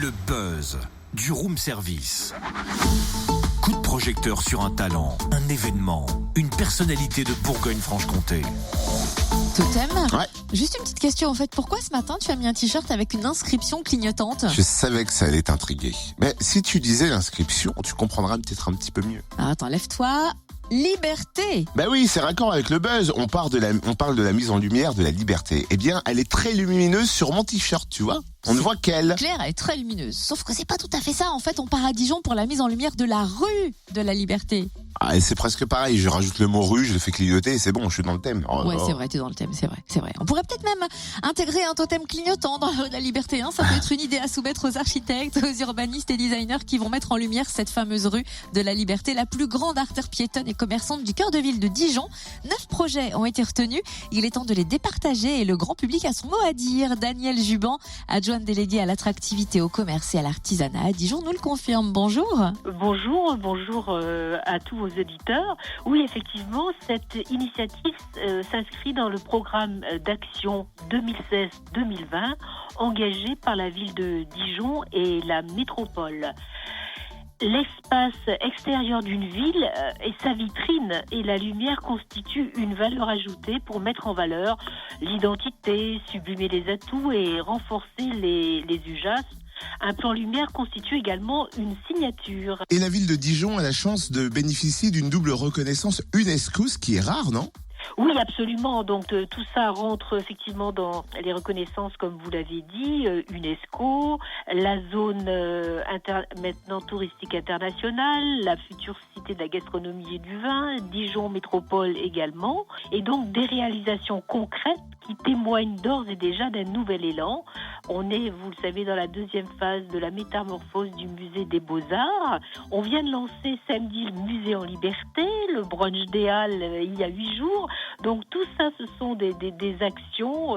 Le buzz du room service. Coup de projecteur sur un talent, un événement, une personnalité de Bourgogne-Franche-Comté. Totem. Ouais. Juste une petite question en fait, pourquoi ce matin tu as mis un t-shirt avec une inscription clignotante? Je savais que ça allait t'intriguer. Mais si tu disais l'inscription, tu comprendras peut-être un petit peu mieux. Ah, attends, lève-toi. Liberté. Bah oui, c'est raccord avec le buzz. On parle de la mise en lumière de la liberté. Eh bien, elle est très lumineuse sur mon t-shirt, tu vois. On ne voit qu'elle. Claire, elle est très lumineuse. Sauf que c'est pas tout à fait ça. En fait, on part à Dijon pour la mise en lumière de la rue de la Liberté. Ah, et c'est presque pareil. Je rajoute le mot rue, je le fais clignoter et c'est bon, je suis dans le thème. Ouais, c'est vrai, t'es dans le thème, c'est vrai. On pourrait peut-être même intégrer un totem clignotant dans la rue de la Liberté. Ça peut être une idée à soumettre aux architectes, aux urbanistes et designers qui vont mettre en lumière cette fameuse rue de la Liberté, la plus grande artère piétonne et commerçante du cœur de ville de Dijon. 9 projets ont été retenus. Il est temps de les départager et le grand public a son mot à dire. Daniel Juban, adjointe déléguée à l'attractivité, au commerce et à l'artisanat à Dijon, nous le confirme. Bonjour. Bonjour à tous vos auditeurs. Oui, effectivement, cette initiative s'inscrit dans le programme d'action 2016-2020 engagé par la ville de Dijon et la métropole. L'espace extérieur d'une ville et sa vitrine et la lumière constituent une valeur ajoutée pour mettre en valeur l'identité, sublimer les atouts et renforcer les usages. Un plan lumière constitue également une signature. Et la ville de Dijon a la chance de bénéficier d'une double reconnaissance UNESCO, ce qui est rare, non ? Oui, absolument. Donc tout ça rentre effectivement dans les reconnaissances, comme vous l'avez dit, UNESCO, la zone maintenant touristique internationale, la future cité de la gastronomie et du vin, Dijon Métropole également, et donc des réalisations concrètes qui témoignent d'ores et déjà d'un nouvel élan. On est, vous le savez, dans la deuxième phase de la métamorphose du musée des Beaux-Arts. On vient de lancer samedi le musée en liberté, le brunch des Halles il y a 8 jours. Donc tout ça, ce sont des actions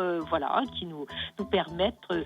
qui nous permettent de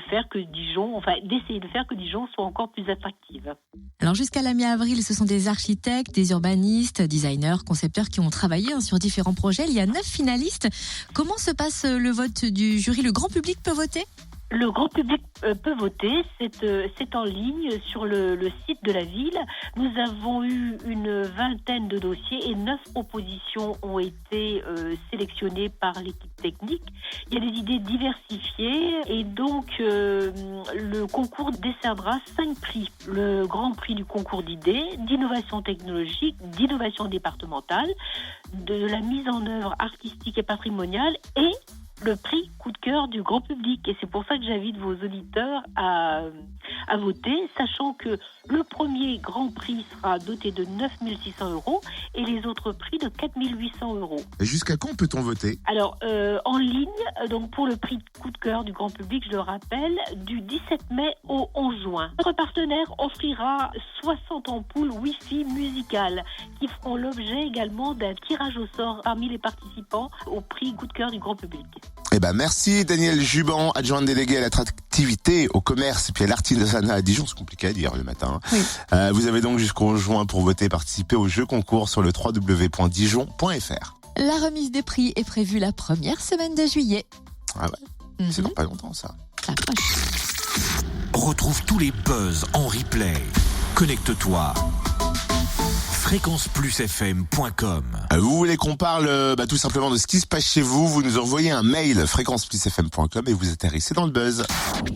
faire que Dijon, d'essayer de faire que Dijon soit encore plus attractive. Alors jusqu'à la mi-avril, ce sont des architectes, des urbanistes, designers, concepteurs qui ont travaillé sur différents projets. Il y a 9 finalistes. Comment se passe le vote du jury? Le grand public peut voter? Le grand public peut voter, c'est en ligne sur le site de la ville. Nous avons eu une vingtaine de dossiers et 9 propositions ont été sélectionnées par l'équipe technique. Il y a des idées diversifiées et donc le concours décernera 5 prix. Le grand prix du concours d'idées, d'innovation technologique, d'innovation départementale, de la mise en œuvre artistique et patrimoniale et le prix coup de cœur du grand public. Et c'est pour ça que j'invite vos auditeurs à voter, sachant que le premier grand prix sera doté de 9 600 € et les autres prix de 4 800 €. Et jusqu'à quand peut-on voter? Alors, en ligne, donc pour le prix coup de cœur du grand public, je le rappelle, du 17 mai au 11 juin. Notre partenaire offrira 60 ampoules Wi-Fi musicales qui feront l'objet également d'un tirage au sort parmi les participants au prix coup de cœur du grand public. Eh ben merci Daniel Juban, adjointe déléguée à l'attractivité, au commerce et puis à l'artisanat à Dijon, c'est compliqué à dire le matin. Oui. Vous avez donc jusqu'au juin pour voter et participer au jeu concours sur le www.dijon.fr. La remise des prix est prévue la première semaine de juillet. Ah ouais, c'est dans pas longtemps ça. Ça approche. Retrouve tous les buzz en replay. Connecte-toi. fréquenceplusfm.com. Vous voulez qu'on parle tout simplement de ce qui se passe chez vous, vous nous envoyez un mail fréquenceplusfm.com et vous atterrissez dans le buzz.